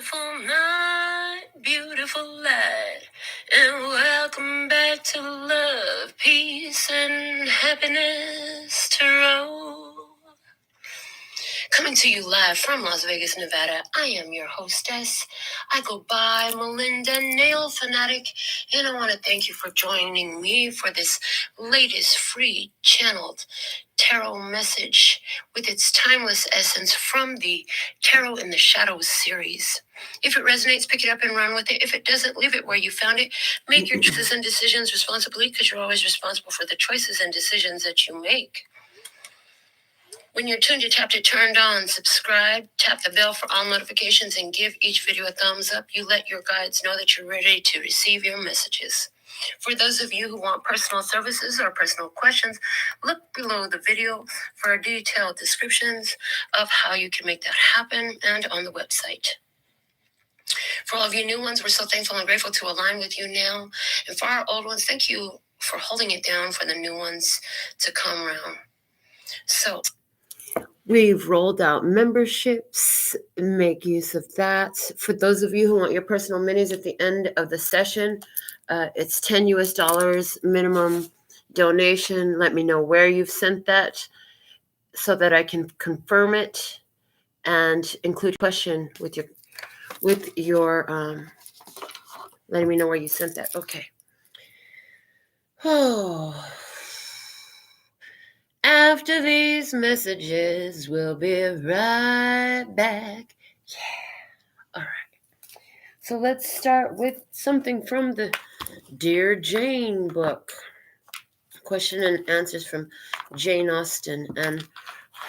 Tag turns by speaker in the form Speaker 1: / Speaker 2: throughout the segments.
Speaker 1: Beautiful night, beautiful light, and welcome back to Love, Peace, and Happiness Tarot. Coming to you live from Las Vegas, Nevada, I am your hostess. I go by Melinda, NailFanatic, and I want to thank you for joining me for this latest free channeled tarot message with its timeless essence from the Tarot in the Shadows series. If it resonates, pick it up and run with it. If it doesn't, leave it where you found it. Make your choices and decisions responsibly, because you're always responsible for the choices and decisions that you make. When you're tuned, you tapped it turned on, subscribe, tap the bell for all notifications, and give each video a thumbs up. You let your guides know that you're ready to receive your messages. For those of you who want personal services or personal questions, look below the video for detailed descriptions of how you can make that happen and on the website. For all of you new ones, we're so thankful and grateful to align with you now. And for our old ones, thank you for holding it down for the new ones to come around. So, we've rolled out memberships. Make use of that. For those of you who want your personal minis at the end of the session, it's $10 minimum donation. Let me know where you've sent that so that I can confirm it and include a question with your letting me know where you sent that. Okay. Oh. After these messages, we'll be right back. Yeah. All right. So let's start with something from the Dear Jane book. Question and answers from Jane Austen and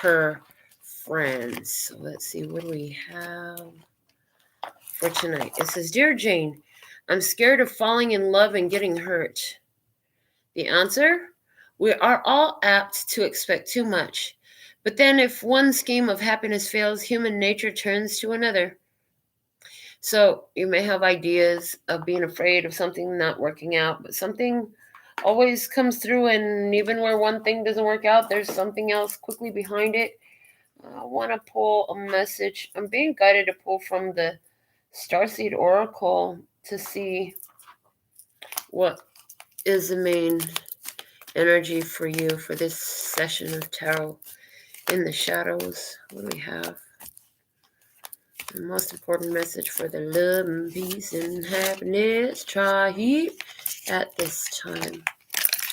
Speaker 1: her friends. So let's see, what do we have for tonight? It says, Dear Jane, I'm scared of falling in love and getting hurt. The answer? We are all apt to expect too much. But then if one scheme of happiness fails, human nature turns to another. So you may have ideas of being afraid of something not working out, but something always comes through, and even where one thing doesn't work out, there's something else quickly behind it. I want to pull a message. I'm being guided to pull from the Starseed Oracle to see what is the main energy for you for this session of tarot in the shadows. What do we have? The most important message for the love and peace and happiness tribe at this time.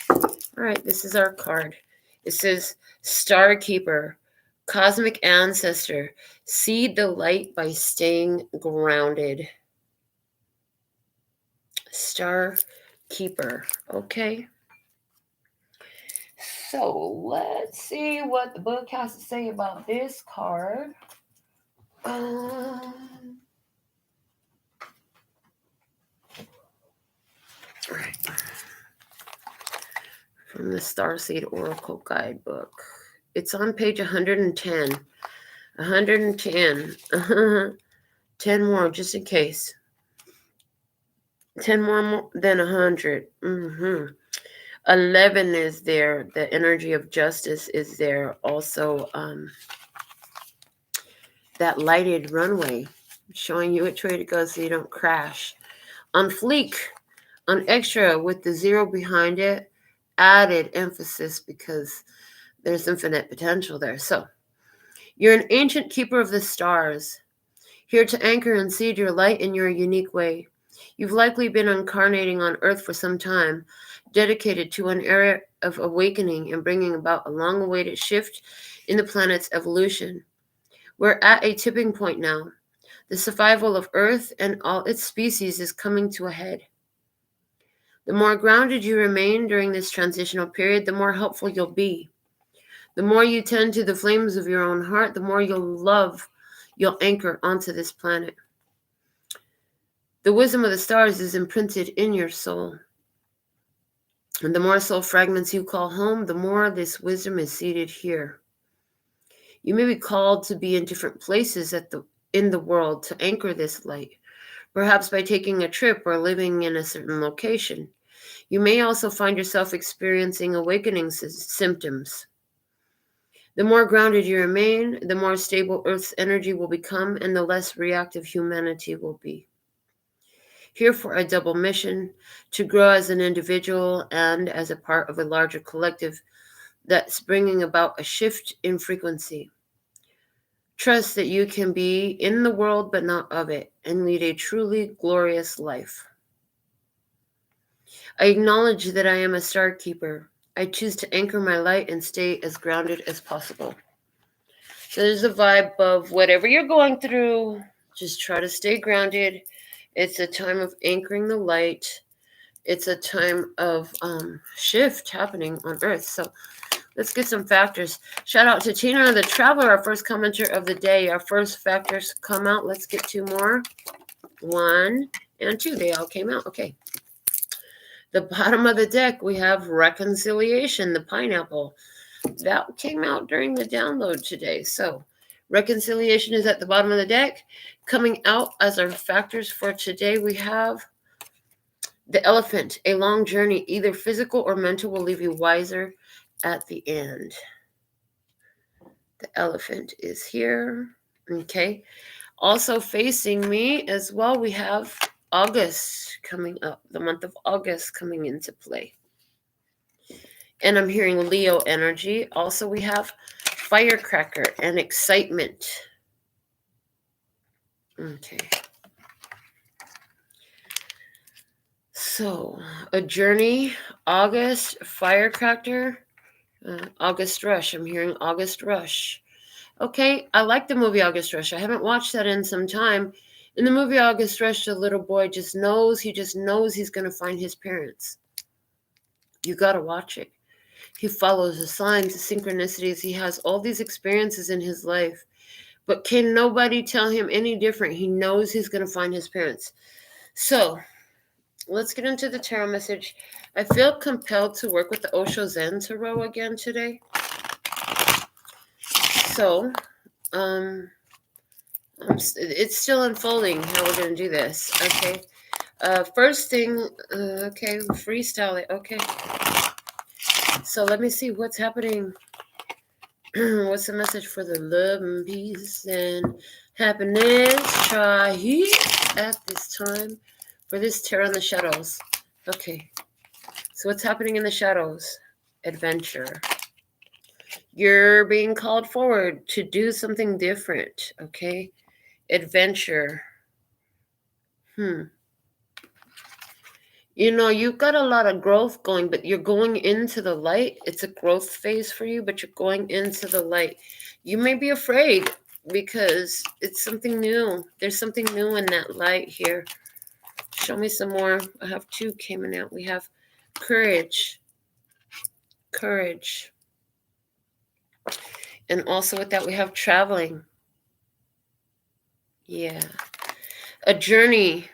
Speaker 1: All right, this is our card. It says, Star Keeper, Cosmic Ancestor, seed the light by staying grounded. Star Keeper, okay. So let's see what the book has to say about this card. Right. From the Starseed Oracle Guidebook. It's on page 110. 110. 10 more, just in case. 10 more than 100. 11 is there. The energy of justice is there. Also, that lighted runway, showing you which way to go so you don't crash. On fleek, on extra with the 0 behind it, added emphasis because there's infinite potential there. So, you're an ancient keeper of the stars, here to anchor and seed your light in your unique way. You've likely been incarnating on Earth for some time, dedicated to an era of awakening and bringing about a long-awaited shift in the planet's evolution. We're at a tipping point now. The survival of Earth and all its species is coming to a head. The more grounded you remain during this transitional period, the more helpful you'll be. The more you tend to the flames of your own heart, the more you'll anchor onto this planet. The wisdom of the stars is imprinted in your soul. And the more soul fragments you call home, the more this wisdom is seated here. You may be called to be in different places in the world to anchor this light, perhaps by taking a trip or living in a certain location. You may also find yourself experiencing awakening symptoms. The more grounded you remain, the more stable Earth's energy will become and the less reactive humanity will be. Here for a double mission, to grow as an individual and as a part of a larger collective that's bringing about a shift in frequency. Trust that you can be in the world but not of it and lead a truly glorious life. I acknowledge that I am a star keeper. I choose to anchor my light and stay as grounded as possible. So there's a vibe of whatever you're going through, just try to stay grounded. It's a time of anchoring the light. It's a time of shift happening on Earth. So let's get some factors. Shout out to Tina, the traveler, our first commenter of the day. Our first factors come out. Let's get two more. 1 and 2. They all came out. Okay. The bottom of the deck, we have reconciliation, the pineapple. That came out during the download today. So reconciliation is at the bottom of the deck. Coming out as our factors for today, we have the elephant. A long journey, either physical or mental, will leave you wiser at the end. The elephant is here. Okay. Also facing me as well, we have August coming up, the month of August coming into play. And I'm hearing Leo energy. Also, we have firecracker and excitement. Okay. So, a journey, August, firecracker, August Rush. I'm hearing August Rush. Okay, I like the movie August Rush. I haven't watched that in some time. In the movie August Rush, the little boy just knows he's going to find his parents. You got to watch it. He follows the signs, the synchronicities. He has all these experiences in his life. But can nobody tell him any different? He knows he's going to find his parents. So, let's get into the tarot message. I feel compelled to work with the Osho Zen Tarot again today. So, it's still unfolding how we're going to do this. Okay. First thing, okay, freestyle it. Okay. So let me see what's happening. What's the message for the love and peace and happiness? Try here at this time for this tarot in the shadows. Okay. So what's happening in the shadows? Adventure. You're being called forward to do something different. Okay. Adventure. You know, you've got a lot of growth going, but you're going into the light. It's a growth phase for you, but you're going into the light. You may be afraid because it's something new. There's something new in that light here. Show me some more. I have 2 coming out. We have courage. Courage. And also with that, we have traveling. Yeah. A journey,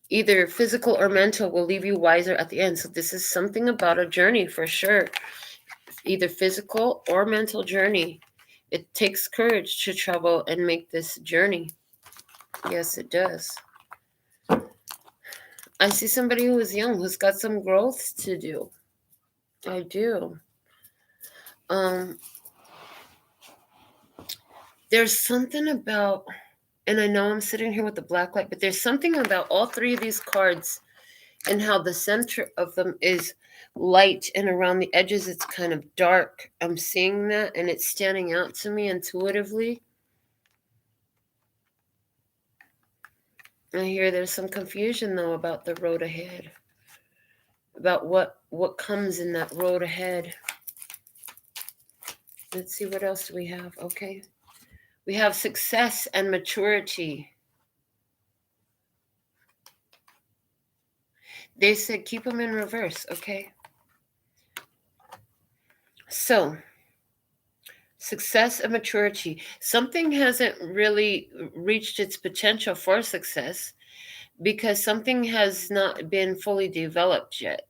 Speaker 1: either physical or mental, will leave you wiser at the end. So this is something about a journey for sure. Either physical or mental journey. It takes courage to travel and make this journey. Yes, it does. I see somebody who is young, who's got some growth to do. I do. There's something about, and I know I'm sitting here with the black light, but there's something about all 3 of these cards and how the center of them is light and around the edges it's kind of dark. I'm seeing that and it's standing out to me intuitively. I hear there's some confusion though about the road ahead, about what comes in that road ahead. Let's see, what else do we have? Okay, we have success and maturity. They said keep them in reverse. Okay, so success and maturity. Something hasn't really reached its potential for success because something has not been fully developed yet.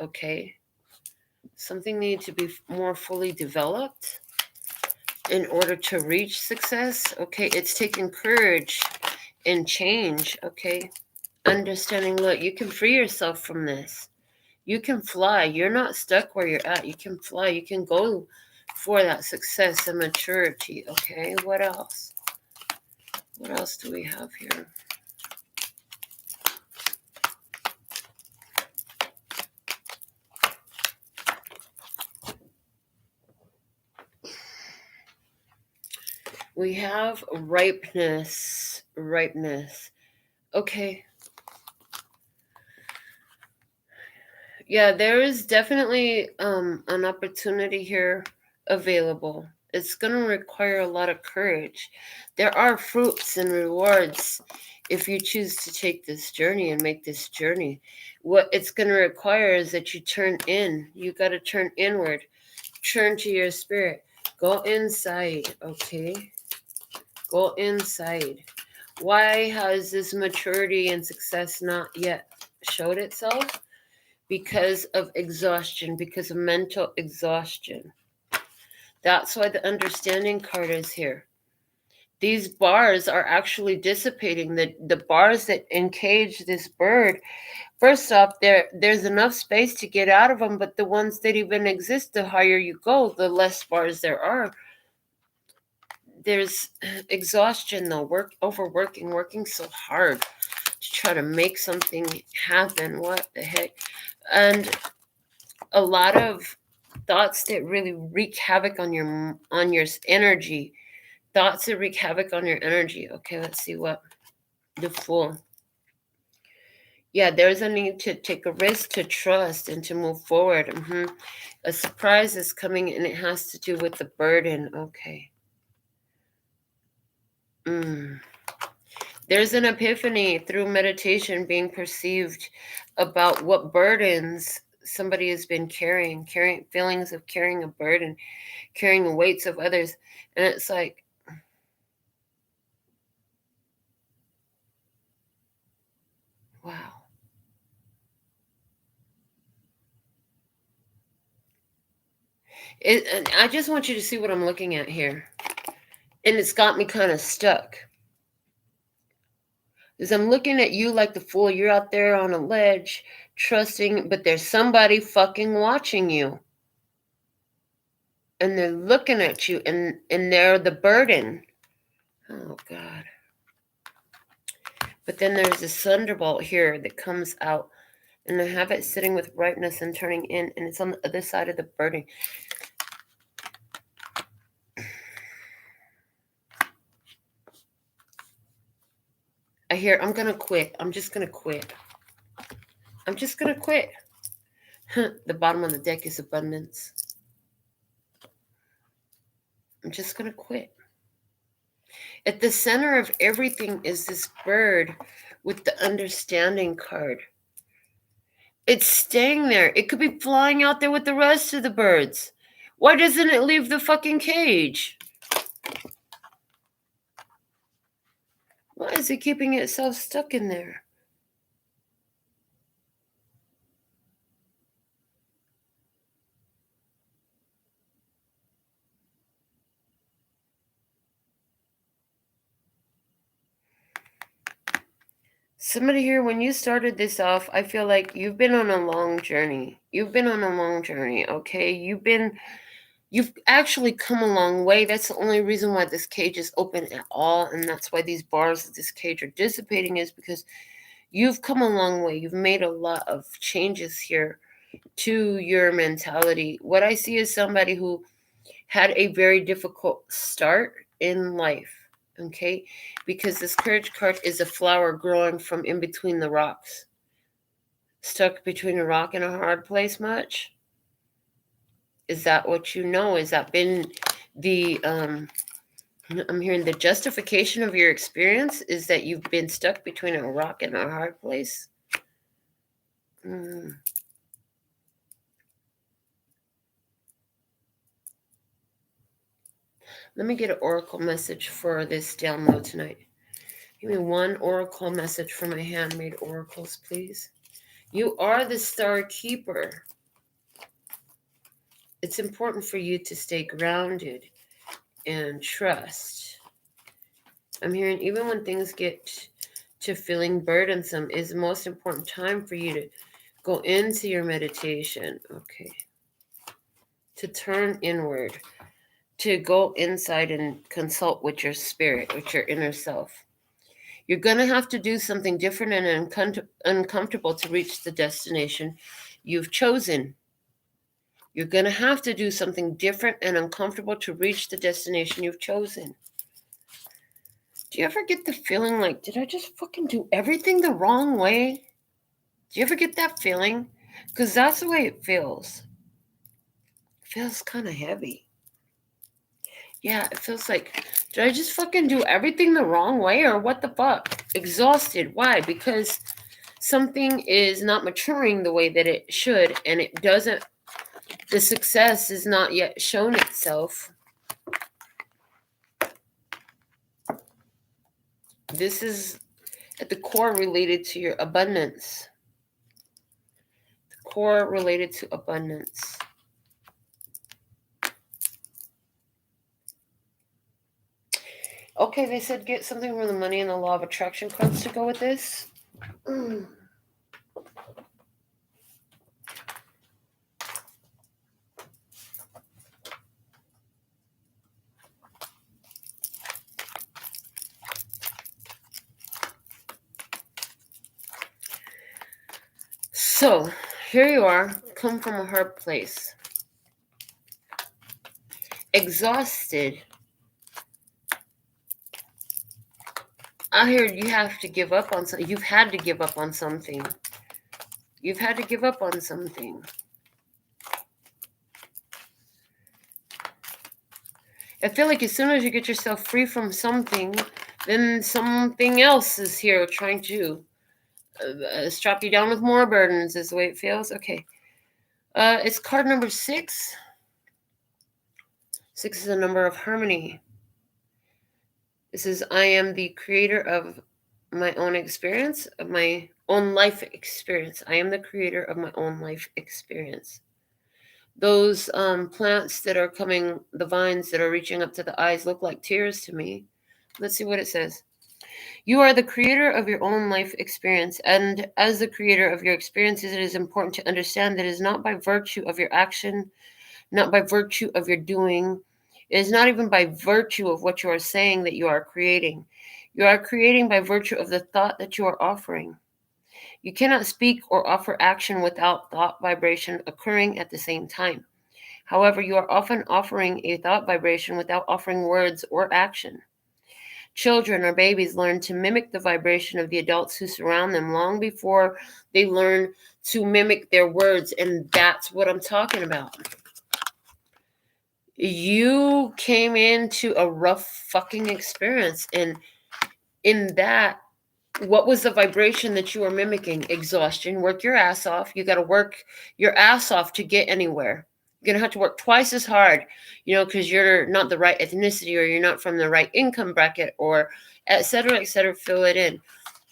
Speaker 1: Okay. Something needs to be more fully developed in order to reach success. Okay. It's taking courage and change. Okay. Understanding, look, you can free yourself from this. You can fly. You're not stuck where you're at. You can fly. You can go for that success and maturity. Okay, what else? What else do we have here? We have ripeness. Okay. Yeah, there is definitely an opportunity here available. It's going to require a lot of courage. There are fruits and rewards if you choose to take this journey and make this journey. What it's going to require is that you turn in. You got to turn inward. Turn to your spirit. Go inside, okay? Go inside. Why has this maturity and success not yet showed itself? Because of exhaustion, because of mental exhaustion. That's why the understanding card is here. These bars are actually dissipating. The bars that encage this bird, first off, there's enough space to get out of them, but the ones that even exist, the higher you go, the less bars there are. There's exhaustion though, overworking, working so hard to try to make something happen. What the heck? And a lot of thoughts that really wreak havoc on your energy. Thoughts that wreak havoc on your energy. Okay, let's see what the Fool. Yeah, there's a need to take a risk, to trust, and to move forward. A surprise is coming, and it has to do with the burden. Okay. There's an epiphany through meditation being perceived about what burdens somebody has been carrying feelings of carrying a burden, carrying the weights of others. And it's like, wow. I just want you to see what I'm looking at here. And it's got me kind of stuck. As I'm looking at you like the Fool, you're out there on a ledge, trusting, but there's somebody fucking watching you. And they're looking at you, and they're the burden. Oh, God. But then there's this thunderbolt here that comes out, and I have it sitting with brightness and turning in, and it's on the other side of the burden. I hear, I'm going to quit. I'm just going to quit. I'm just going to quit. The bottom of the deck is abundance. I'm just going to quit. At the center of everything is this bird with the understanding card. It's staying there. It could be flying out there with the rest of the birds. Why doesn't it leave the fucking cage? Why is it keeping itself stuck in there? Somebody here, when you started this off, I feel like you've been on a long journey. Okay? You've actually come a long way. That's the only reason why this cage is open at all, and that's why these bars of this cage are dissipating, is because you've come a long way. You've made a lot of changes here to your mentality. What I see is somebody who had a very difficult start in life. Okay, because this courage card is a flower growing from in between the rocks. Stuck between a rock and a hard place much? Is that what you know? Has that been the, I'm hearing the justification of your experience is that you've been stuck between a rock and a hard place? Let me get an oracle message for this download tonight. Give me one oracle message for my handmade oracles, please. You are the star keeper. It's important for you to stay grounded and trust. I'm hearing even when things get to feeling burdensome is the most important time for you to go into your meditation. Okay. To turn inward. to go inside and consult with your spirit, with your inner self. You're going to have to do something different and uncomfortable to reach the destination you've chosen. You're going to have to do something different and uncomfortable to reach the destination you've chosen. Do you ever get the feeling like, did I just fucking do everything the wrong way? Do you ever get that feeling? Because that's the way it feels. It feels kind of heavy. Yeah, it feels like, did I just fucking do everything the wrong way or what the fuck? Exhausted. Why? Because something is not maturing the way that it should, and it doesn't, the success is not yet shown itself. This is at the core related to your abundance. The core related to abundance. Okay, they said get something from the money and the law of attraction cards to go with this. So, here you are, come from a hard place. Exhausted. I heard you have to give up on something. You've had to give up on something. You've had to give up on something. I feel like as soon as you get yourself free from something, then something else is here trying to strap you down with more burdens, is the way it feels. Okay. It's card number 6. 6 is a number of harmony. This is, I am the creator of my own experience, of my own life experience. I am the creator of my own life experience. Those plants that are coming, the vines that are reaching up to the eyes look like tears to me. Let's see what it says. You are the creator of your own life experience, and as the creator of your experiences, it is important to understand that it is not by virtue of your action, not by virtue of your doing. It is not even by virtue of what you are saying that you are creating. You are creating by virtue of the thought that you are offering. You cannot speak or offer action without thought vibration occurring at the same time. However, you are often offering a thought vibration without offering words or action. Children or babies learn to mimic the vibration of the adults who surround them long before they learn to mimic their words, and that's what I'm talking about. You came into a rough fucking experience, and in that, what was the vibration that you were mimicking? Exhaustion. Work your ass off. You got to work your ass off to get anywhere. You're going to have to work twice as hard, because you're not the right ethnicity, or you're not from the right income bracket, or et cetera, fill it in.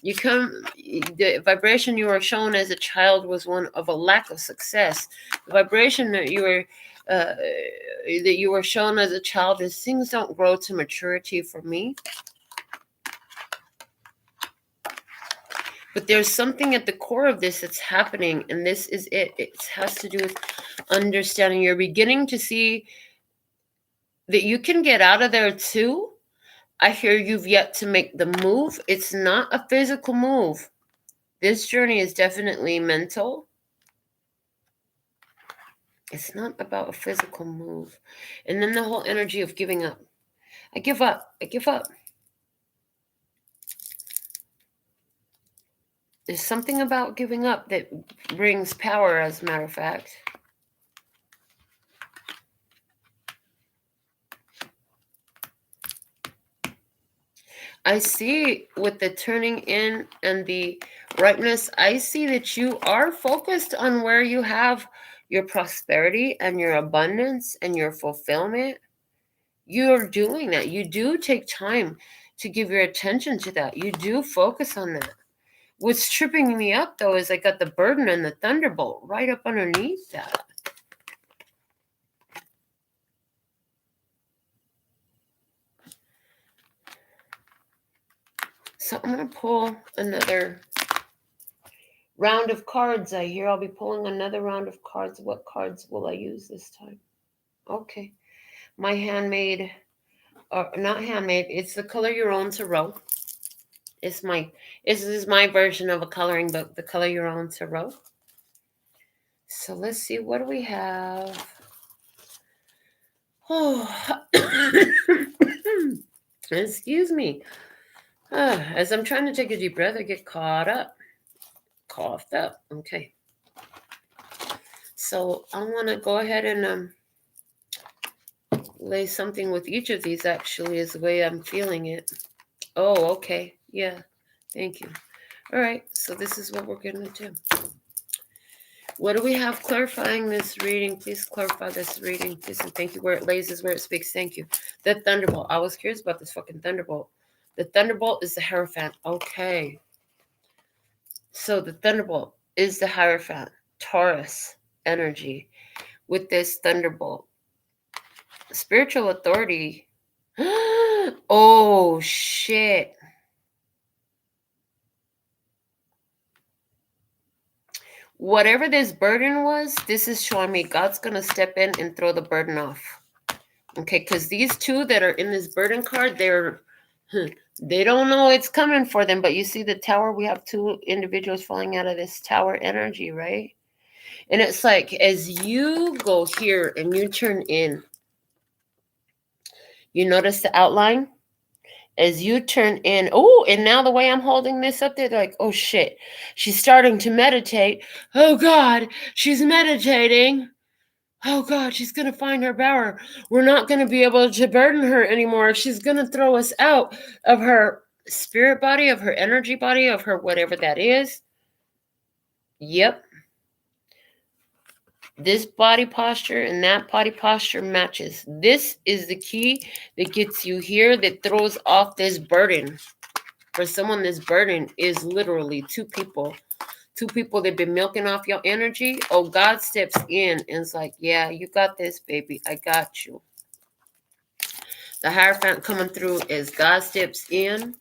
Speaker 1: The vibration you were shown as a child was one of a lack of success. The vibration that you were shown as a child is things don't grow to maturity for me. But there's something at the core of this that's happening, and this is it. It has to do with understanding. You're beginning to see that you can get out of there too. I hear you've yet to make the move. It's not a physical move. This journey is definitely mental. It's not about a physical move. And then the whole energy of giving up. I give up. I give up. There's something about giving up that brings power, as a matter of fact. I see with the turning in and the ripeness, I see that you are focused on where you have your prosperity and your abundance and your fulfillment. You're doing that. You do take time to give your attention to that. You do focus on that. What's tripping me up, though, is I got the burden and the thunderbolt right up underneath that. So I'm going to pull another round of cards. I hear I'll be pulling another round of cards. What cards will I use this time? Okay. my handmade, or not handmade, it's the Color Your Own Tarot. This is my version of a coloring book, the Color Your Own Tarot. So let's see, what do we have? Oh, excuse me. As I'm trying to take a deep breath, I get coughed up. Okay. So I want to go ahead and lay something with each of these, actually, is the way I'm feeling it. Oh, okay. Yeah. Thank you. All right. So this is what we're going to do. What do we have clarifying this reading? Please clarify this reading. Please and thank you. Where it lays is where it speaks. Thank you. The Thunderbolt. I was curious about this fucking Thunderbolt. The Thunderbolt is the Hierophant. Okay. So the Thunderbolt is the Hierophant. Taurus energy with this Thunderbolt. Spiritual authority. Oh, shit. Whatever this burden was, this is showing me God's going to step in and throw the burden off. Okay, because these two that are in this burden card, they don't know it's coming for them. But you see the tower, we have two individuals falling out of this tower energy, right? And it's like, as you go here and you turn in, you notice the outline? As you turn in, oh, and now the way I'm holding this up there, they're like, oh shit, she's starting to meditate. Oh God, she's meditating. Oh God, she's going to find her power. We're not going to be able to burden her anymore. She's going to throw us out of her spirit body, of her energy body, of her whatever that is. Yep. This body posture and that body posture matches. This is the key that gets you here, that throws off this burden. For someone, this burden is literally two people that have been milking off your energy. Oh, God steps in and it's like, yeah, you got this, baby. I got you. The Hierophant coming through as God steps in.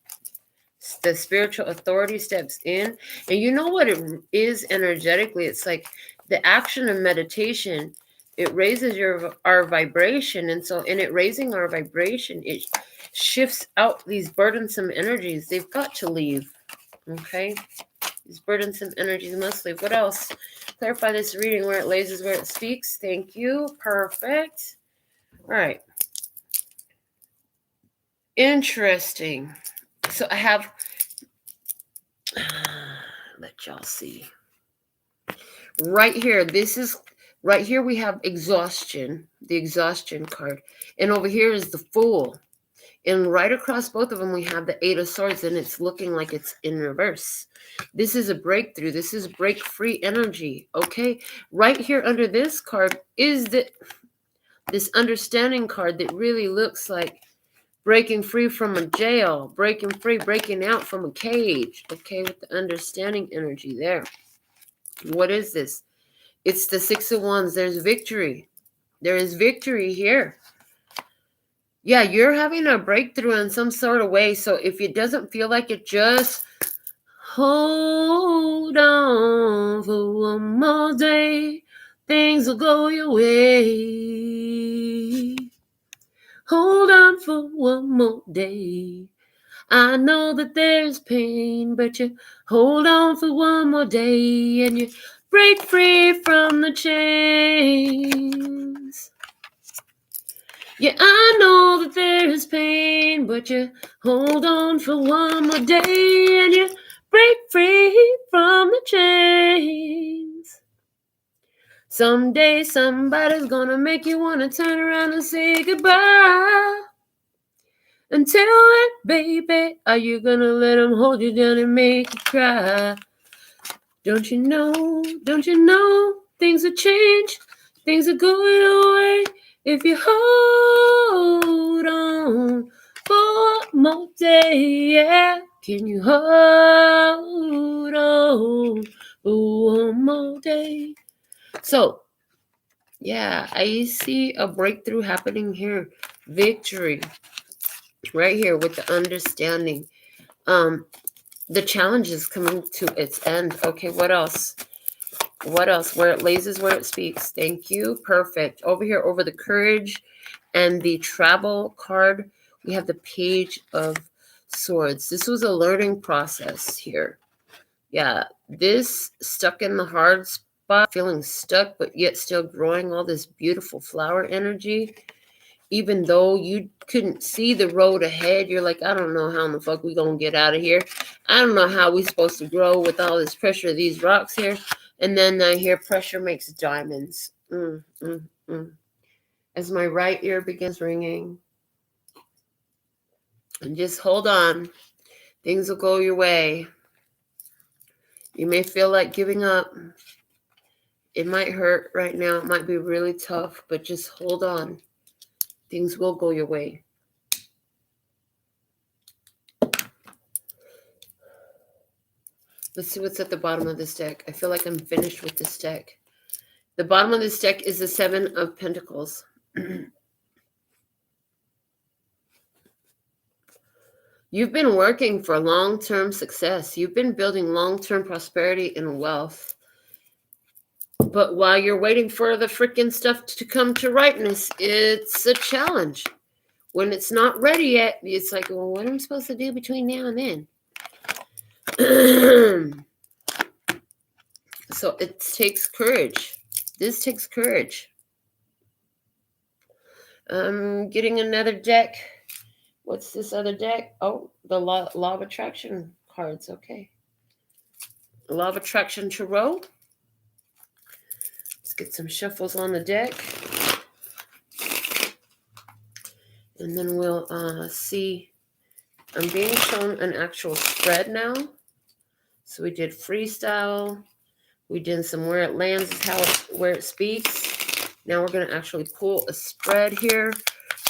Speaker 1: The spiritual authority steps in. And you know what it is energetically? It's like the action of meditation. It raises our vibration. And so in it raising our vibration, it shifts out these burdensome energies. They've got to leave. Okay? These burdensome energies must leave. What else? Clarify this reading. Where it lays is where it speaks. Thank you. Perfect. All right. Interesting. So I have... let y'all see. Right here. Right here we have exhaustion. The exhaustion card. And over here is the Fool. And right across both of them, we have the Eight of Swords, and it's looking like it's in reverse. This is a breakthrough. This is break-free energy, okay? Right here under this card is this understanding card that really looks like breaking free from a jail, breaking out from a cage, okay, with the understanding energy there. What is this? It's the Six of Wands. There's victory. There is victory here. Yeah, you're having a breakthrough in some sort of way. So if it doesn't feel like it, just hold on for one more day. Things will go your way. Hold on for one more day. I know that there's pain, but you hold on for one more day and you break free from the chains. Yeah, I know that there is pain, but you hold on for one more day and you break free from the chains. Someday somebody's gonna make you wanna turn around and say goodbye. Until then, baby, are you gonna let them hold you down and make you cry? Don't you know, things will change, things will go your way. If you hold on for one more day, yeah. Can you hold on for one more day? So, yeah, I see a breakthrough happening here. Victory. Right here with the understanding. The challenge is coming to its end. Okay, what else? What else? Where it lays is where it speaks. Thank you. Perfect. Over here, over the courage And the travel card, we have the Page of Swords. This was a learning process here. Yeah, this stuck in the hard spot, feeling stuck, but yet still growing all this beautiful flower energy. Even though you couldn't see the road ahead, you're like, I don't know how in the fuck we gonna get out of here. I don't know how we supposed to grow with all this pressure of these rocks here. And then I hear pressure makes diamonds. As my right ear begins ringing. And just hold on. Things will go your way. You may feel like giving up. It might hurt right now. It might be really tough, but just hold on. Things will go your way. Let's see what's at the bottom of this deck. I feel like I'm finished with this deck. The bottom of this deck is the Seven of Pentacles. You've been working for long-term success. You've been building long-term prosperity and wealth. But while you're waiting for the freaking stuff to come to rightness, it's a challenge. When it's not ready yet, it's like, well, what am I supposed to do between now and then? So it takes courage. This takes courage. Getting another deck. What's this other deck? Oh, the Law of Attraction cards. Okay. Law of Attraction Tarot. Let's get some shuffles on the deck. And then we'll see. I'm being shown an actual spread now. So we did freestyle. We did some where it lands is where it speaks. Now we're going to actually pull a spread here.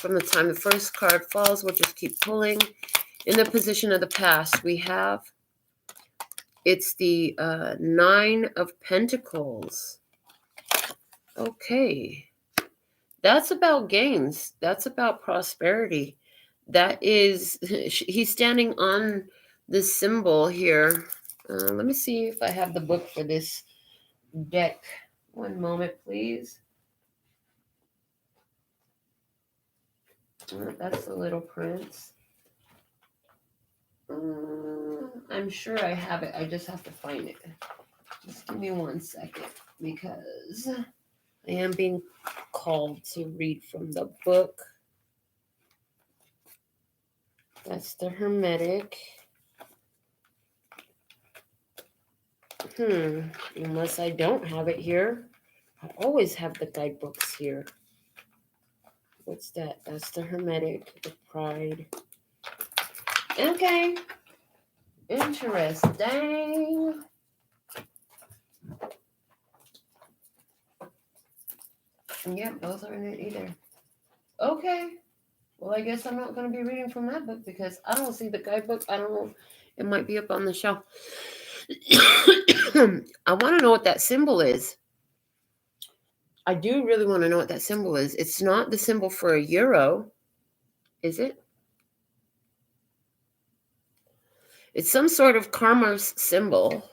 Speaker 1: From the time the first card falls, we'll just keep pulling. In the position of the past, we have, it's the Nine of Pentacles. Okay. That's about gains. That's about prosperity. That is, he's standing on this symbol here. Let me see if I have the book for this deck. One moment, please. That's the Little Prince. I'm sure I have it. I just have to find it. Just give me 1 second because I am being called to read from the book. That's the Hermetic. Unless I don't have it here. I always have the guidebooks here. What's that? That's the Hermetic, the Pride. Okay. Interesting. Yep, those aren't it either. Okay. Well, I guess I'm not going to be reading from that book because I don't see the guidebook. I don't know. It might be up on the shelf. I want to know what that symbol is. I do really want to know what that symbol is. It's not the symbol for a euro, is it? It's some sort of karma symbol.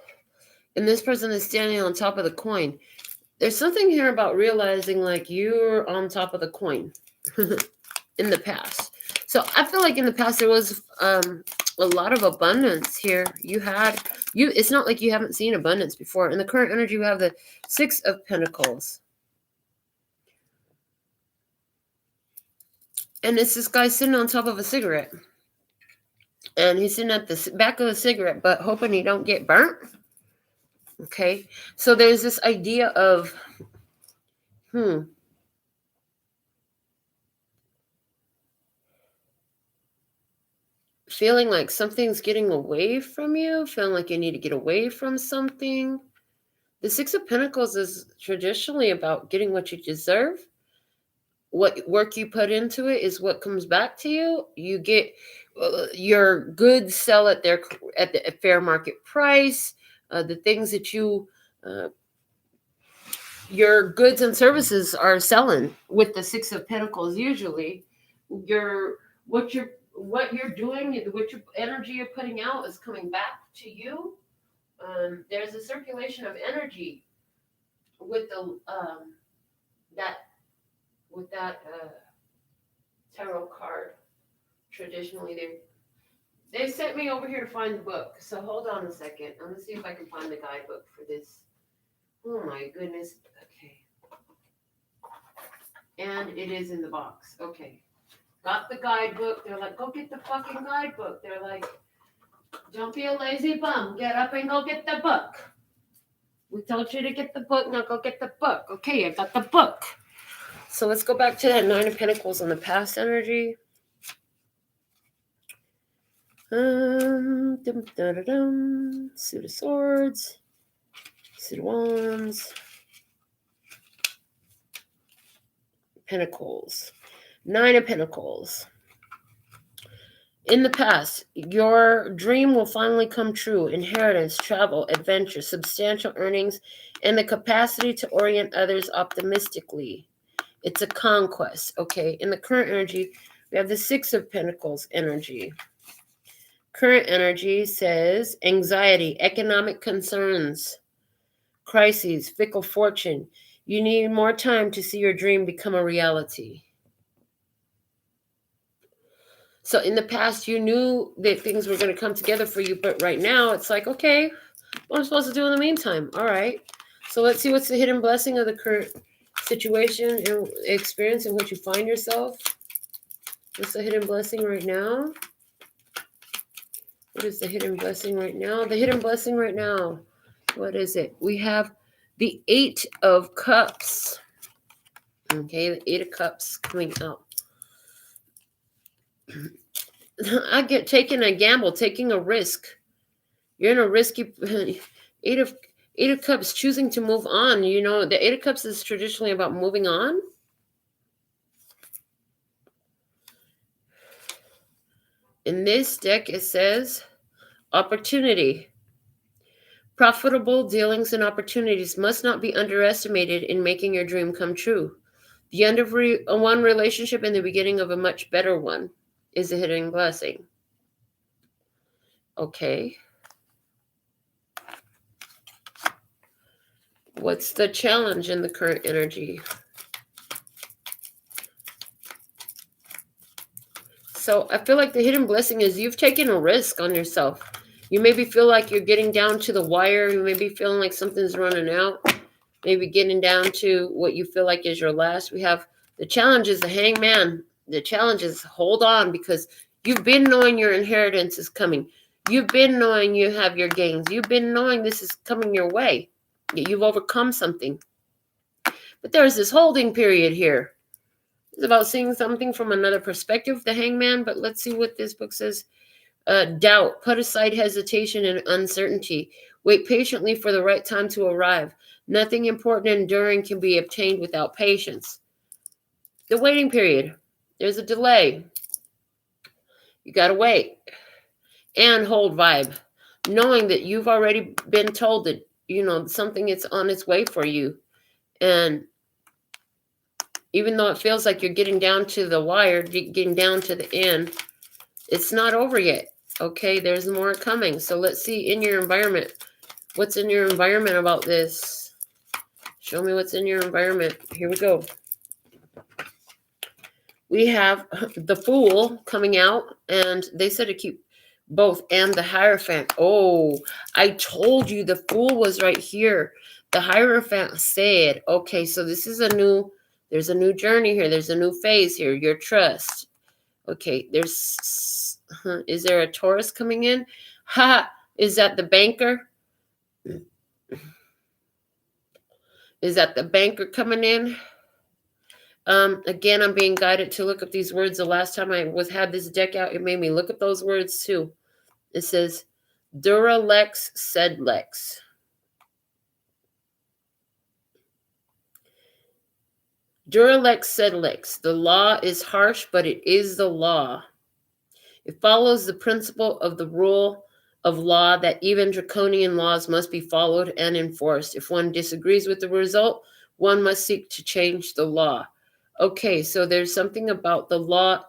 Speaker 1: And this person is standing on top of the coin. There's something here about realizing like you're on top of the coin in the past. So I feel like in the past there was a lot of abundance here. It's not like you haven't seen abundance before. In the current energy, we have the Six of Pentacles. And it's this guy sitting on top of a cigarette. And he's sitting at the back of the cigarette, but hoping he don't get burnt. Okay. So there's this idea of, feeling like something's getting away from you, feeling like you need to get away from something. The Six of Pentacles is traditionally about getting what you deserve. What work you put into it is what comes back to you. You get your goods sell at the fair market price. The things that your goods and services are selling with the Six of Pentacles. Usually, what you're doing, what your energy you're putting out is coming back to you. There's a circulation of energy with that tarot card. Traditionally, they sent me over here to find the book. So hold on a second. I'm gonna see if I can find the guidebook for this. Oh my goodness. Okay. And it is in the box. Okay. Got the guidebook. They're like, go get the fucking guidebook. They're like, don't be a lazy bum. Get up and go get the book. We told you to get the book. Now go get the book. Okay, I got the book. So let's go back to that Nine of Pentacles on the past energy. Suit of Swords. Suit of Wands. Pentacles. Nine of Pentacles. In the past, your dream will finally come true. Inheritance, travel, adventure, substantial earnings, and the capacity to orient others optimistically. It's a conquest. Okay, in the current energy, we have the Six of Pentacles energy. Current energy says anxiety, economic concerns, crises, fickle fortune. You need more time to see your dream become a reality. So in the past, you knew that things were going to come together for you, but right now it's like, okay, what am I supposed to do in the meantime? All right. So let's see what's the hidden blessing of the current situation and experience in which you find yourself. What's the hidden blessing right now? What is the hidden blessing right now? The hidden blessing right now, what is it? We have the Eight of Cups. Okay, the Eight of Cups coming out. I get taking a gamble, taking a risk. You're in a risky Eight of Cups, choosing to move on. You know, the Eight of Cups is traditionally about moving on. In this deck, it says opportunity. Profitable dealings and opportunities must not be underestimated in making your dream come true. The end of one relationship and the beginning of a much better one is a hidden blessing. Okay. What's the challenge in the current energy? So I feel like the hidden blessing is you've taken a risk on yourself. You maybe feel like you're getting down to the wire. You may be feeling like something's running out. Maybe getting down to what you feel like is your last. We have the challenge is the Hangman. The challenge is hold on, because you've been knowing your inheritance is coming. You've been knowing you have your gains. You've been knowing this is coming your way. You've overcome something. But there's this holding period here. It's about seeing something from another perspective, the Hangman. But let's see what this book says. Doubt. Put aside hesitation and uncertainty. Wait patiently for the right time to arrive. Nothing important and enduring can be obtained without patience. The waiting period. There's a delay. You got to wait. And hold vibe. Knowing that you've already been told that, you know, something is on its way for you. And even though it feels like you're getting down to the wire, getting down to the end, it's not over yet. Okay, there's more coming. So let's see in your environment. What's in your environment about this? Show me what's in your environment. Here we go. We have the Fool coming out, and they said to keep both, and the Hierophant. Oh, I told you the Fool was right here. The Hierophant said, okay, so this is there's a new journey here. There's a new phase here. Your trust. Okay, is there a Taurus coming in? Ha! Is that the banker? Is that the banker coming in? Again, I'm being guided to look up these words. The last time I had this deck out, it made me look up those words too. It says, Dura lex sed lex. Dura lex sed lex. The law is harsh, but it is the law. It follows the principle of the rule of law that even draconian laws must be followed and enforced. If one disagrees with the result, one must seek to change the law. Okay, so there's something about the law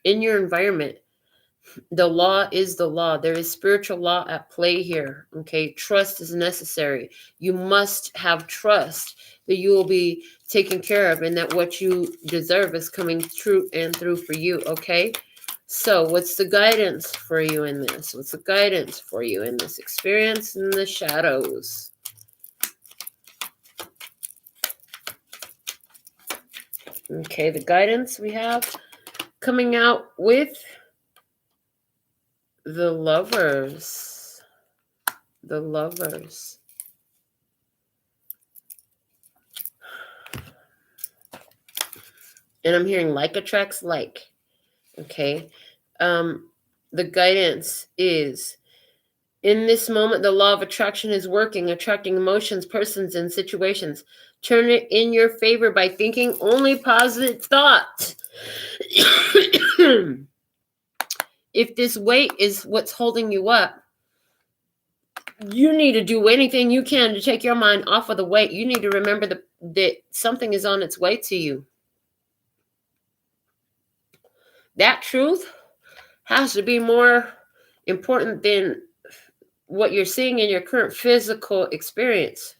Speaker 1: in your environment. The law is the law. There is spiritual law at play here. Okay, trust is necessary. You must have trust that you will be taken care of, and that what you deserve is coming true and through for you, okay? So what's the guidance for you in this? What's the guidance for you in this experience in the shadows? Okay, the guidance we have coming out with the Lovers. The Lovers. And I'm hearing like attracts like. Okay. The guidance is, in this moment, the law of attraction is working, attracting emotions, persons, and situations. Turn it in your favor by thinking only positive thoughts. If this weight is what's holding you up, you need to do anything you can to take your mind off of the weight. You need to remember that something is on its way to you. That truth has to be more important than what you're seeing in your current physical experience.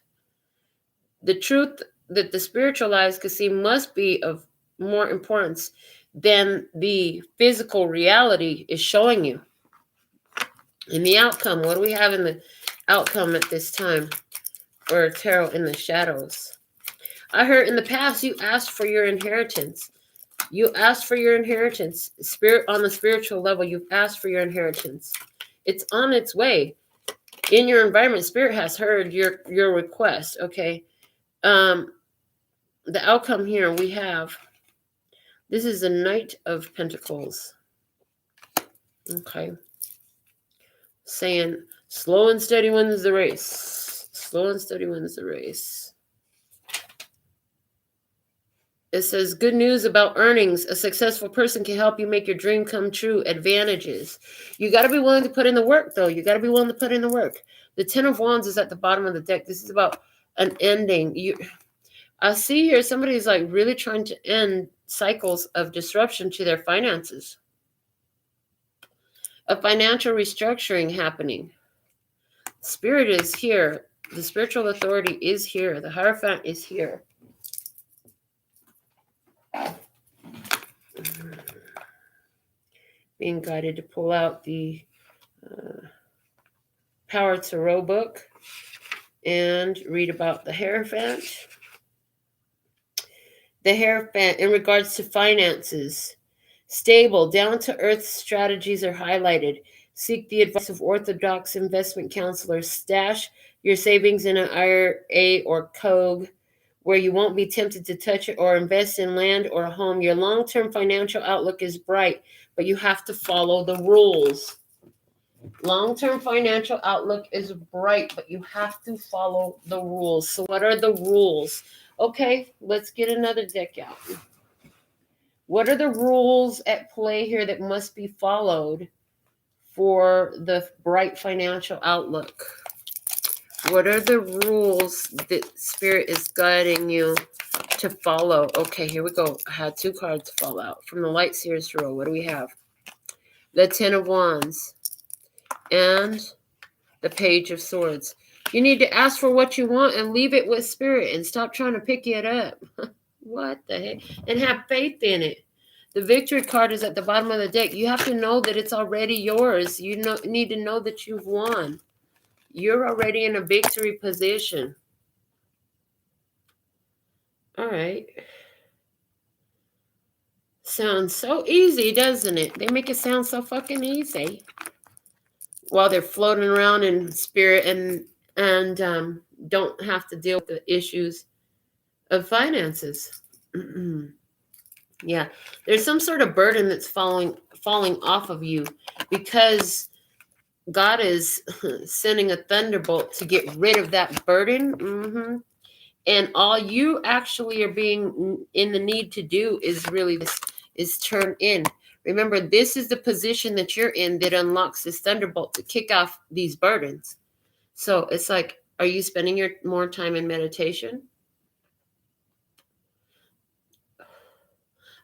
Speaker 1: The truth that the spiritual eyes can see must be of more importance than the physical reality is showing you. In the outcome, what do we have in the outcome at this time for tarot in the shadows? I heard in the past you asked for your inheritance. You asked for your inheritance. Spirit, on the spiritual level, you've asked for your inheritance. It's on its way. In your environment, Spirit has heard your request, okay? The outcome here we have, this is the Knight of Pentacles. Okay. Saying, slow and steady wins the race. Slow and steady wins the race. It says, good news about earnings. A successful person can help you make your dream come true. Advantages. You got to be willing to put in the work, though. You got to be willing to put in the work. The Ten of Wands is at the bottom of the deck. This is about an ending. I see here somebody's like really trying to end cycles of disruption to their finances. A financial restructuring happening. Spirit is here. The spiritual authority is here. The Hierophant is here. Being guided to pull out the Power Tarot book and read about the Hierophant. The Hierophant, in regards to finances, stable, down-to-earth strategies are highlighted. Seek the advice of orthodox investment counselors. Stash your savings in an IRA or COG where you won't be tempted to touch it, or invest in land or a home. Your long-term financial outlook is bright, but you have to follow the rules. Long-term financial outlook is bright, but you have to follow the rules. So what are the rules? Okay, let's get another deck out. What are the rules at play here that must be followed for the bright financial outlook? What are the rules that Spirit is guiding you to follow? Okay, here we go. I had two cards fall out from the Light Seers Tarot. What do we have? The Ten of Wands and the Page of Swords. You need to ask for what you want and leave it with Spirit and stop trying to pick it up. What the heck? And have faith in it. The Victory card is at the bottom of the deck. You have to know that it's already yours. You need to know that you've won. You're already in a victory position. All right. Sounds so easy, doesn't it? They make it sound so fucking easy. While they're floating around in spirit and don't have to deal with the issues of finances. Yeah. There's some sort of burden that's falling off of you because God is sending a thunderbolt to get rid of that burden. And all you actually are being in the need to do is really is turn in. Remember, this is the position that you're in that unlocks this thunderbolt to kick off these burdens. So it's like, are you spending your more time in meditation?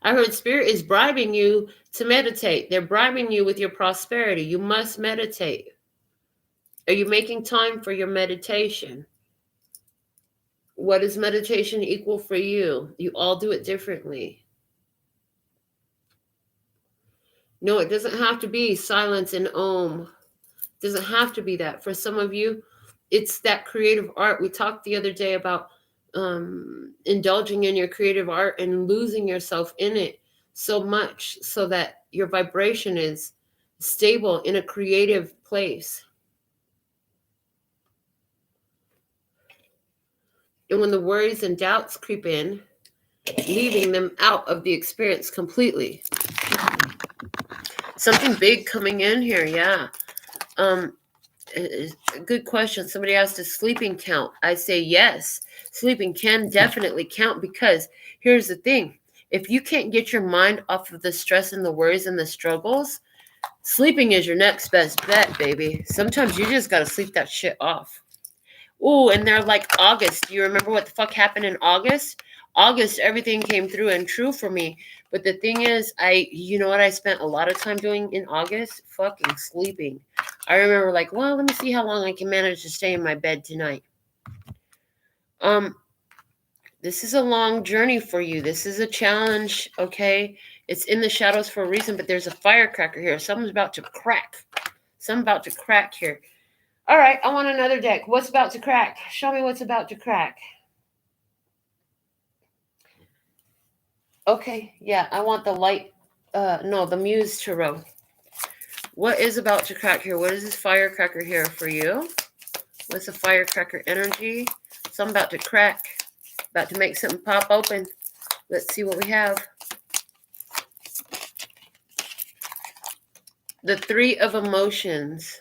Speaker 1: I heard Spirit is bribing you to meditate. They're bribing you with your prosperity. You must meditate. Are you making time for your meditation? What is meditation equal for you? You all do it differently. No, it doesn't have to be silence and om. It doesn't have to be that. For some of you, it's that creative art. We talked the other day about indulging in your creative art and losing yourself in it so much so that your vibration is stable in a creative place. And when the worries and doubts creep in, leaving them out of the experience completely. Something big coming in here, yeah. Good question. Somebody asked, does sleeping count? I say yes. Sleeping can definitely count, because here's the thing. If you can't get your mind off of the stress and the worries and the struggles, sleeping is your next best bet, baby. Sometimes you just got to sleep that shit off. Oh, and they're like, August. Do you remember what the fuck happened in August? August, everything came through and true for me. But the thing is, you know what I spent a lot of time doing in August? Fucking sleeping. I remember like, well, let me see how long I can manage to stay in my bed tonight. This is a long journey for you. This is a challenge, okay? It's in the shadows for a reason, but there's a firecracker here. Something's about to crack. Something about to crack here. All right, I want another deck. What's about to crack? Show me what's about to crack. Okay, yeah, I want the light, the Muse Tarot. What is about to crack here? What is this firecracker here for you? What's the firecracker energy? Something about to crack, about to make something pop open. Let's see what we have. The Three of Emotions.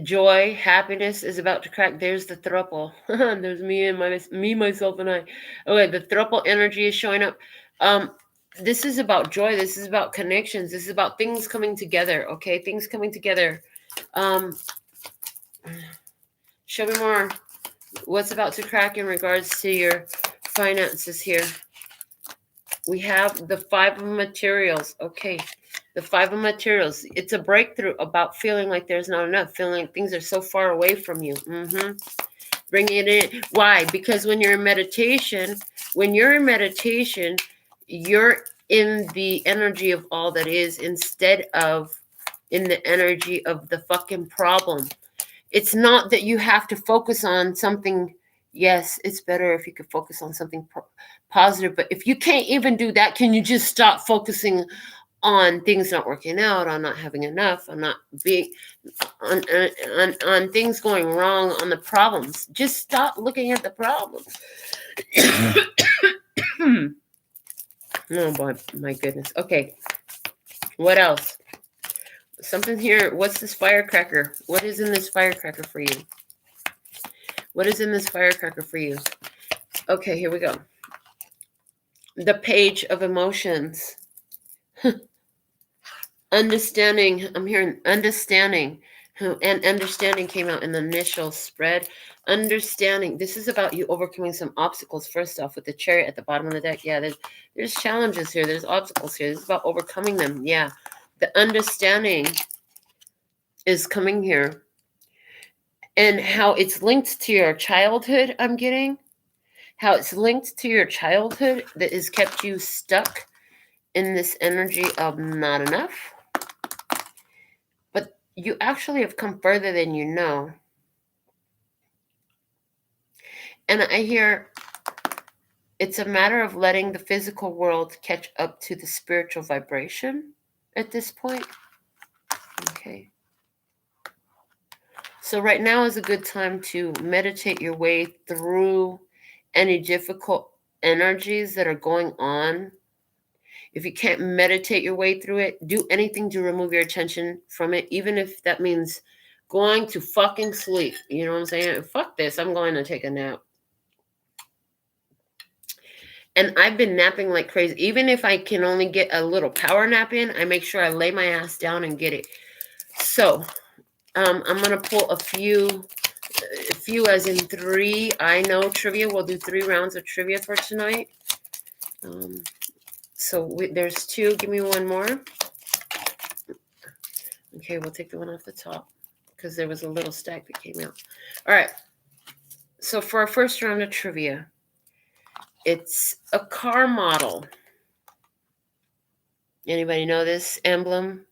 Speaker 1: Joy, happiness is about to crack. There's the thruple. There's me, myself, and I. Okay, the thruple energy is showing up. This is about joy. This is about connections. This is about things coming together. Okay, things coming together. Show me more. What's about to crack in regards to your finances here? We have the Five of Materials. Okay. The Five of Materials. It's a breakthrough about feeling like there's not enough, feeling like things are so far away from you. Bringing it in. Why? Because when you're in meditation, you're in the energy of all that is, instead of in the energy of the fucking problem. It's not that you have to focus on something. Yes, it's better if you could focus on something positive. But if you can't even do that, can you just stop focusing on things not working out, on not having enough, on not being, on things going wrong, on the problems? Just stop looking at the problems. Oh boy, my goodness. Okay, what else? Something here. What's this firecracker? What is in this firecracker for you? What is in this firecracker for you? Okay, here we go. The Page of Emotions. Understanding. I'm hearing understanding. And understanding came out in the initial spread. Understanding. This is about you overcoming some obstacles. First off, with the Chariot at the bottom of the deck. Yeah, there's challenges here. There's obstacles here. This is about overcoming them. Yeah. The understanding is coming here. And how it's linked to your childhood, I'm getting. How it's linked to your childhood that has kept you stuck in this energy of not enough. But you actually have come further than you know. And I hear it's a matter of letting the physical world catch up to the spiritual vibration at this point. Okay. So right now is a good time to meditate your way through any difficult energies that are going on. If you can't meditate your way through it, do anything to remove your attention from it, even if that means going to fucking sleep. You know what I'm saying? Fuck this. I'm going to take a nap. And I've been napping like crazy. Even if I can only get a little power nap in, I make sure I lay my ass down and get it. So I'm going to pull a few as in 3. I know trivia. We'll do 3 rounds of trivia for tonight. There's 2. Give me one more. Okay, we'll take the one off the top because there was a little stack that came out. All right. So for our first round of trivia, it's a car model. Anybody know this emblem?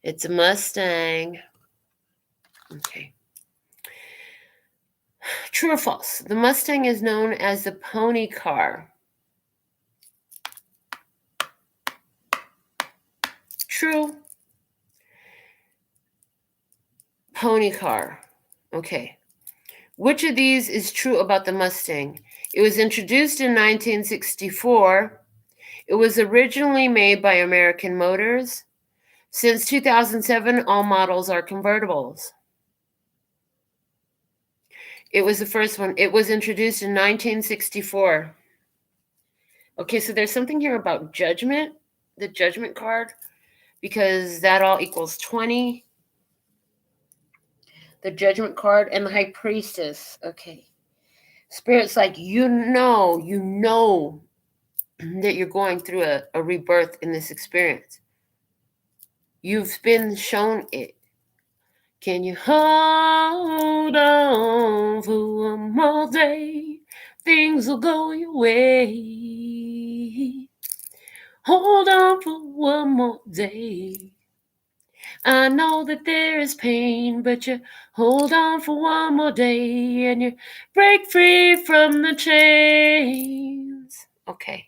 Speaker 1: It's a Mustang. Okay. True or false? The Mustang is known as the pony car. True. Pony car. Okay. Which of these is true about the Mustang? It was introduced in 1964. It was originally made by American Motors. Since 2007, all models are convertibles. It was the first one. It was introduced in 1964. Okay, so there's something here about judgment, the judgment card, because that all equals 20. The judgment card and the high priestess. Okay. Spirit's like, you know that you're going through a rebirth in this experience. You've been shown it. Can you hold on for one more day? Things will go your way. Hold on for one more day. I know that there is pain, but you hold on for one more day and you break free from the chains. Okay.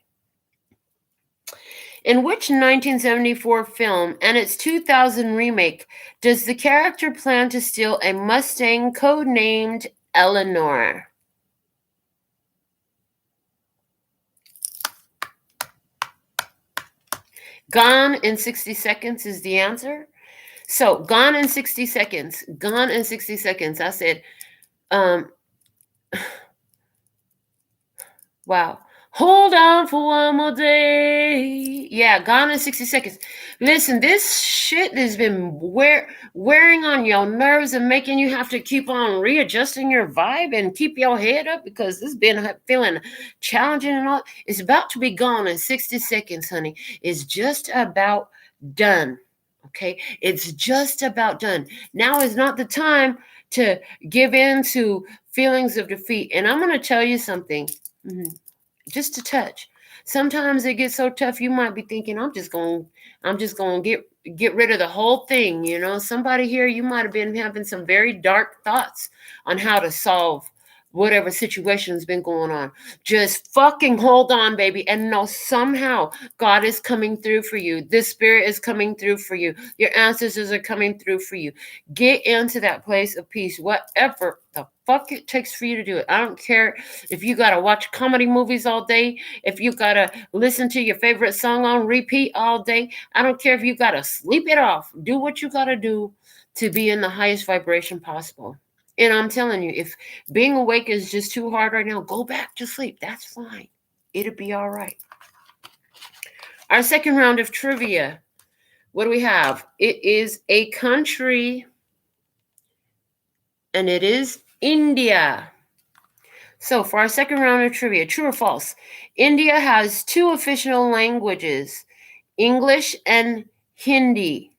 Speaker 1: In which 1974 film and its 2000 remake does the character plan to steal a Mustang codenamed Eleanor? Gone in 60 Seconds is the answer. So, Gone in 60 Seconds. Gone in 60 Seconds. I said, wow. Hold on for one more day. Yeah, Gone in 60 Seconds. Listen, this shit has been wearing on your nerves and making you have to keep on readjusting your vibe and keep your head up because this has been feeling challenging and all. It's about to be gone in 60 seconds, honey. It's just about done. Okay? It's just about done. Now is not the time to give in to feelings of defeat. And I'm going to tell you something. Just a touch. Sometimes it gets so tough you might be thinking, I'm just gonna get rid of the whole thing. You know, somebody here, you might have been having some very dark thoughts on how to solve whatever situation's been going on. Just fucking hold on, baby, and know somehow God is coming through for you. This spirit is coming through for you. Your ancestors are coming through for you. Get into that place of peace, whatever the fuck it takes for you to do it. I don't care if you gotta watch comedy movies all day, if you gotta listen to your favorite song on repeat all day. I don't care if you gotta sleep it off. Do what you gotta do to be in the highest vibration possible. And I'm telling you, if being awake is just too hard right now, go back to sleep. That's fine. It'll be all right. Our second round of trivia. What do we have? It is a country, and it is India. So for our second round of trivia, true or false? India has 2 official languages, English and Hindi.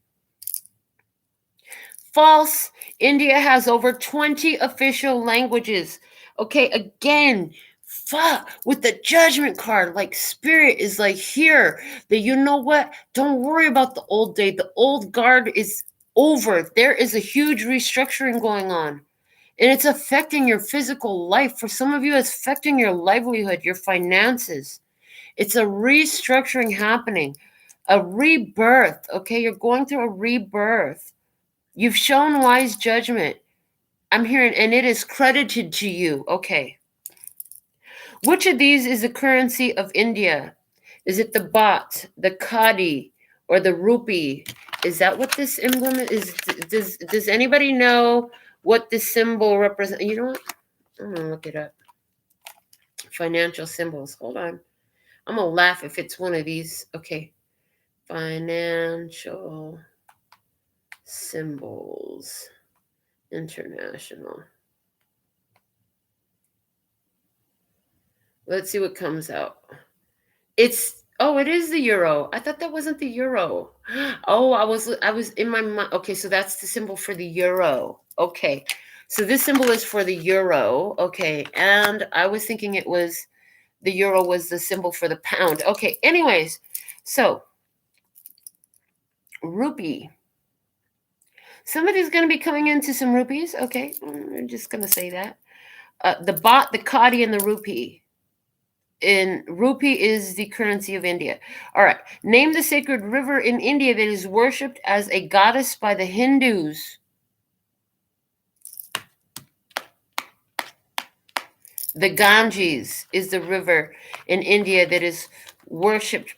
Speaker 1: False. India has over 20 official languages. Okay, again, fuck with the judgment card. Like spirit is like here. That you know what? Don't worry about the old day. The old guard is over. There is a huge restructuring going on. And it's affecting your physical life. For some of you, it's affecting your livelihood, your finances. It's a restructuring happening, a rebirth. Okay, you're going through a rebirth. You've shown wise judgment. I'm hearing, and it is credited to you. Okay. Which of these is the currency of India? Is it the baht, the kadi, or the rupee? Is that what this emblem is? Does anybody know what this symbol represents? You know what? I'm going to look it up. Financial symbols. Hold on. I'm going to laugh if it's one of these. Okay. Financial symbols. International. Let's see what comes out. It is the euro. I thought that wasn't the euro. Oh, I was in my mind. Okay, so that's the symbol for the euro. Okay. So this symbol is for the euro. Okay. And I was thinking it was the euro was the symbol for the pound. Okay. Anyways, so rupee. Somebody's going to be coming into some rupees. Okay. I'm just going to say that. The baht, the kadi, and the rupee. In rupee is the currency of India. All right. Name the sacred river in India that is worshipped as a goddess by the Hindus. The Ganges is the river in India that is worshipped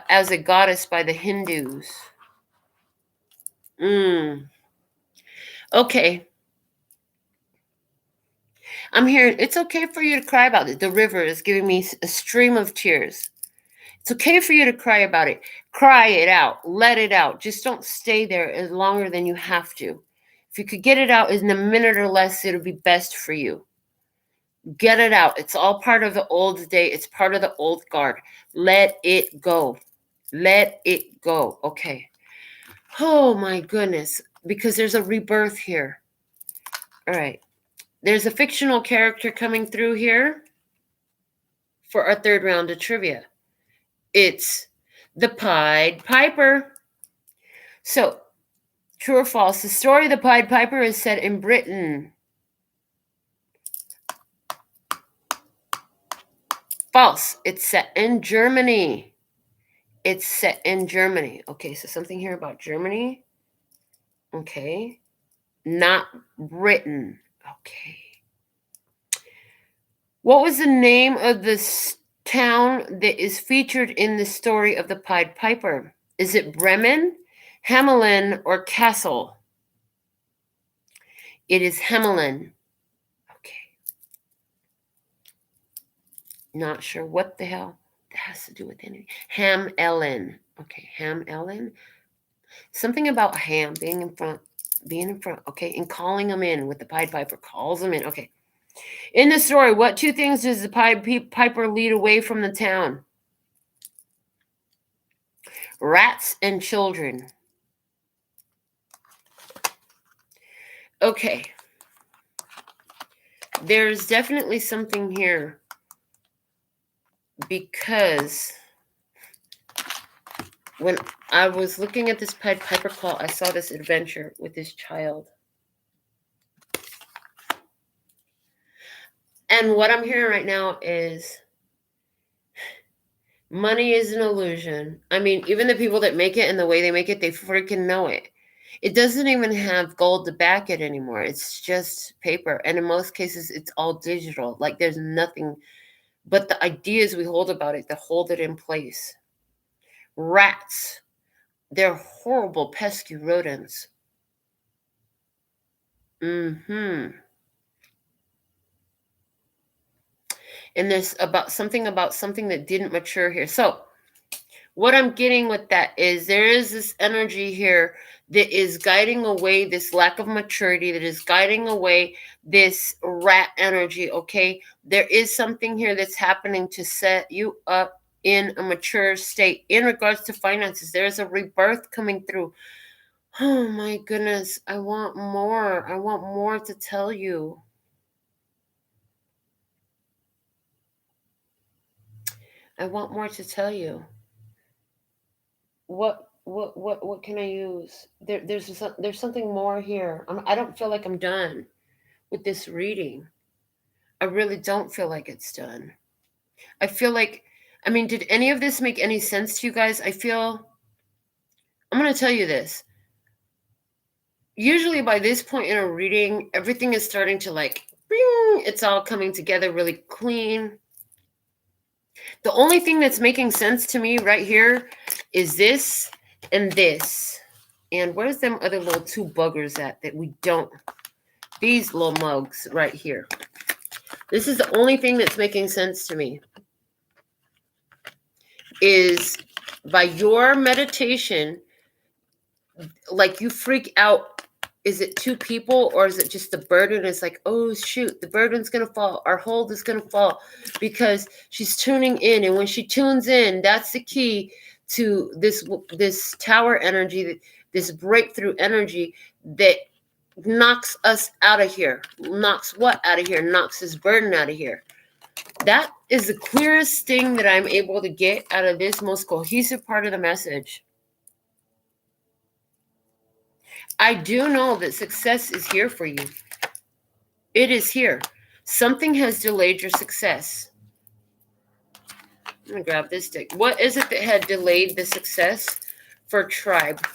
Speaker 1: as a goddess by the Hindus. Okay. I'm hearing it's okay for you to cry about it. The river is giving me a stream of tears. It's okay for you to cry about it. Cry it out. Let it out. Just don't stay there as longer than you have to. If you could get it out in a minute or less, it'll be best for you. Get it out. It's all part of the old day. It's part of the old guard. Let it go. Let it go. Okay. Oh my goodness. Because there's a rebirth here. All right. There's a fictional character coming through here for our third round of trivia. It's the Pied Piper. So, true or false? The story of the Pied Piper is set in Britain. False. It's set in Germany. It's set in Germany. Okay, so something here about Germany. Okay. Not Britain. Okay. What was the name of this town that is featured in the story of the Pied Piper? Is it Bremen, Hamelin, or Kassel? It is Hamelin. Okay. Not sure what the hell that has to do with anything. Hamelin. Okay, Hamelin. Something about ham being in front. Okay, and calling them in with the Pied Piper. Calls them in. Okay. In the story, what two things does the Pied Piper lead away from the town? Rats and children. Okay. There's definitely something here because when I was looking at this Pied Piper call, I saw this adventure with this child. And what I'm hearing right now is money is an illusion. I mean, even the people that make it and the way they make it, they freaking know it. It doesn't even have gold to back it anymore. It's just paper. And in most cases, it's all digital. Like there's nothing but the ideas we hold about it that hold it in place. Rats. They're horrible, pesky rodents. And there's something that didn't mature here. So what I'm getting with that is there is this energy here that is guiding away this lack of maturity, that is guiding away this rat energy, okay? There is something here that's happening to set you up in a mature state in regards to finances. There's a rebirth coming through. Oh my goodness, I want more. I want more to tell you. I want more to tell you. What can I use? There's something more here. I don't feel like I'm done with this reading. I really don't feel like it's done. I feel like, I mean, did any of this make any sense to you guys? I'm going to tell you this. Usually by this point in a reading, everything is starting to like, it's all coming together really clean. The only thing that's making sense to me right here is this and this. And where's them other little two buggers at that we don't? These little mugs right here. This is the only thing that's making sense to me. Is by your meditation, like you freak out. Is it two people or is it just the burden? It's like, oh, shoot, the burden's going to fall. Our hold is going to fall because she's tuning in. And when she tunes in, that's the key to this tower energy, this breakthrough energy that knocks us out of here. Knocks what out of here? Knocks his burden out of here. That is the clearest thing that I'm able to get out of this most cohesive part of the message. I do know that success is here for you. It is here. Something has delayed your success. I'm going to grab this deck. What is it that had delayed the success for tribe?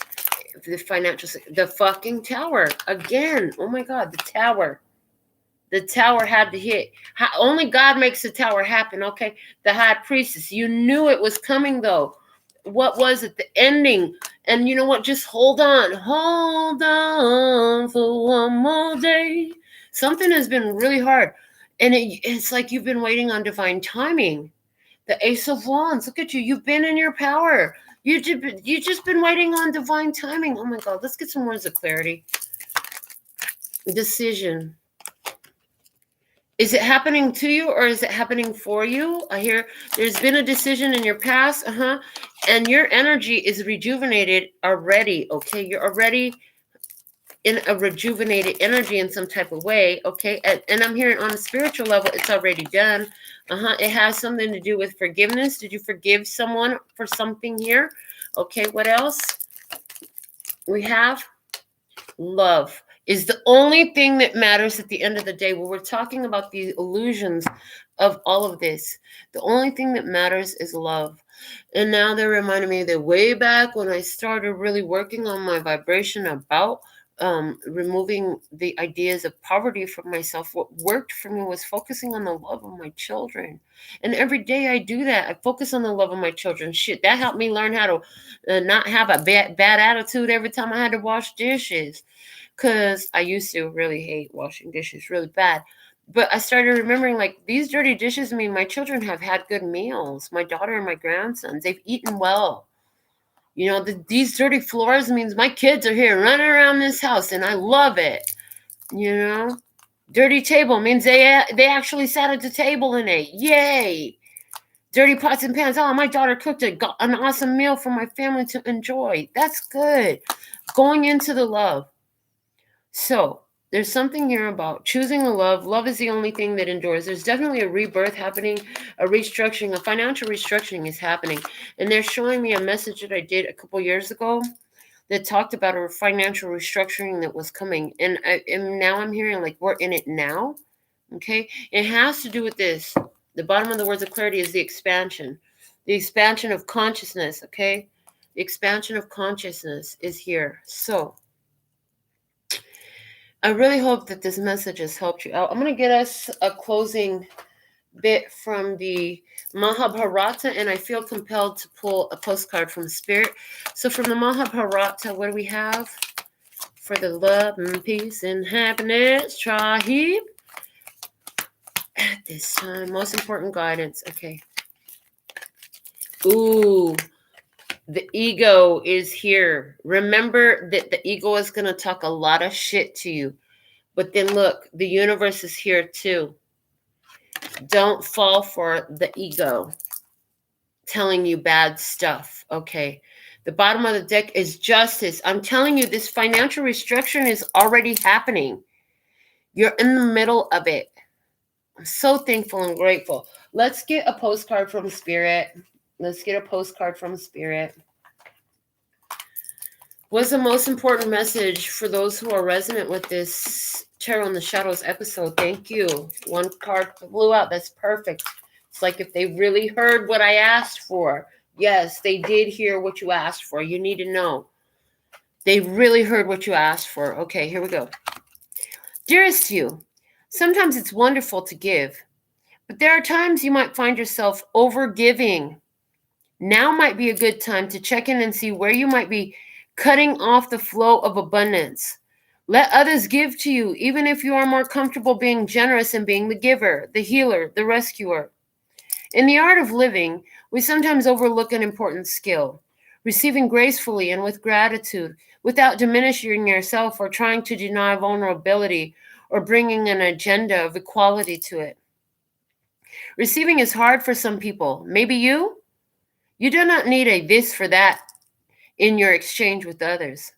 Speaker 1: The financial, the fucking tower. Again. Oh my God, the tower. The tower had to hit. Only God makes the tower happen, okay? The high priestess. You knew it was coming, though. What was it? The ending. And you know what? Just hold on. Hold on for one more day. Something has been really hard. And it's like you've been waiting on divine timing. The Ace of Wands. Look at you. You've been in your power. You just been waiting on divine timing. Oh, my God. Let's get some words of clarity. Decision. Is it happening to you or is it happening for you? I hear there's been a decision in your past, and your energy is rejuvenated already, okay? You're already in a rejuvenated energy in some type of way, okay? And I'm hearing on a spiritual level, it's already done. It has something to do with forgiveness. Did you forgive someone for something here? Okay, what else? We have love. Is the only thing that matters at the end of the day. When we're talking about the illusions of all of this, the only thing that matters is love. And now they're reminding me that way back when I started really working on my vibration about removing the ideas of poverty from myself, what worked for me was focusing on the love of my children. And every day I do that. I focus on the love of my children. Shit, that helped me learn how to not have a bad attitude every time I had to wash dishes. Because I used to really hate washing dishes really bad. But I started remembering, like, these dirty dishes mean my children have had good meals. My daughter and my grandsons, they've eaten well. You know, these dirty floors means my kids are here running around this house, and I love it. You know? Dirty table means they actually sat at the table and ate. Yay! Dirty pots and pans. Oh, my daughter cooked an awesome meal for my family to enjoy. That's good. Going into the love. So there's something here about choosing the love. Love is the only thing that endures. There's definitely a rebirth happening, a restructuring, a financial restructuring is happening. And they're showing me a message that I did a couple years ago that talked about a financial restructuring that was coming. And now I'm hearing like we're in it now. Okay. It has to do with this. The bottom of the words of clarity is the expansion of consciousness. Okay. The expansion of consciousness is here. So I really hope that this message has helped you out. I'm going to get us a closing bit from the Mahabharata, and I feel compelled to pull a postcard from Spirit. So from the Mahabharata, what do we have? For the love and peace and happiness, Trahib. At this time, most important guidance. Okay. Ooh, the ego is here. Remember that the ego is going to talk a lot of shit to you. But then look, the universe is here too. Don't fall for the ego telling you bad stuff, okay? The bottom of the deck is justice. I'm telling you, this financial restructuring is already happening. You're in the middle of it. I'm so thankful and grateful. Let's get a postcard from Spirit. Let's get a postcard from Spirit. What's the most important message for those who are resonant with this Tarot in the Shadows episode? Thank you. One card flew out. That's perfect. It's like if they really heard what I asked for. Yes, they did hear what you asked for. You need to know. They really heard what you asked for. Okay, here we go. Dearest you, sometimes it's wonderful to give, but there are times you might find yourself over-giving. Now might be a good time to check in and see where you might be cutting off the flow of abundance. Let others give to you, even if you are more comfortable being generous and being the giver, the healer, the rescuer. In the art of living, we sometimes overlook an important skill, receiving gracefully and with gratitude, without diminishing yourself or trying to deny vulnerability or bringing an agenda of equality to it. Receiving is hard for some people. Maybe you? You do not need a this for that in your exchange with others.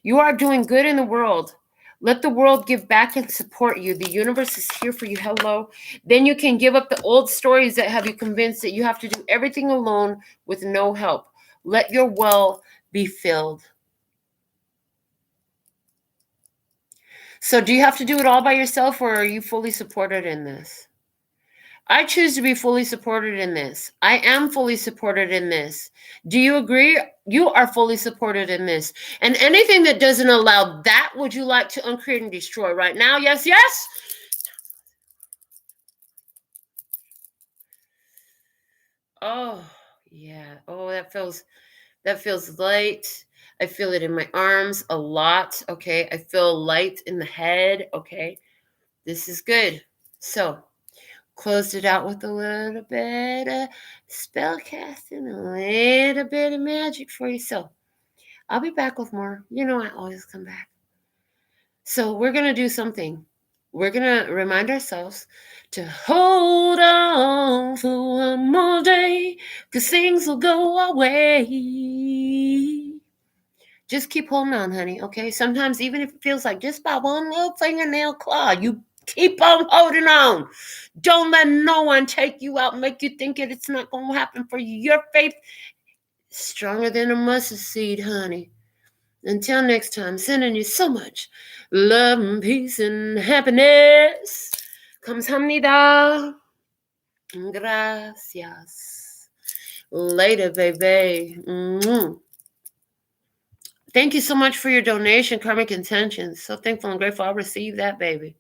Speaker 1: You are doing good in the world. Let the world give back and support you. The universe is here for you. Hello. Then you can give up the old stories that have you convinced that you have to do everything alone with no help. Let your well be filled. So do you have to do it all by yourself, or are you fully supported in this? I choose to be fully supported in this. I am fully supported in this. Do you agree? You are fully supported in this. And anything that doesn't allow that, would you like to uncreate and destroy right now? Yes, yes. Oh, yeah. Oh, that feels light. I feel it in my arms a lot. Okay. I feel light in the head. Okay. This is good. So, closed it out with a little bit of spell casting, a little bit of magic for you. So, I'll be back with more. You know, I always come back. So, we're going to do something. We're going to remind ourselves to hold on for one more day, because things will go our way. Just keep holding on, honey, okay? Sometimes, even if it feels like just by one little fingernail claw, you keep on holding on. Don't let no one take you out and make you think that it's not going to happen for you. Your faith is stronger than a mustard seed, honey. Until next time, sending you so much love and peace and happiness. Kamsahamnida. Gracias. Later, baby. Mm-hmm. Thank you so much for your donation, Karmic Intentions. So thankful and grateful. I'll receive that, baby.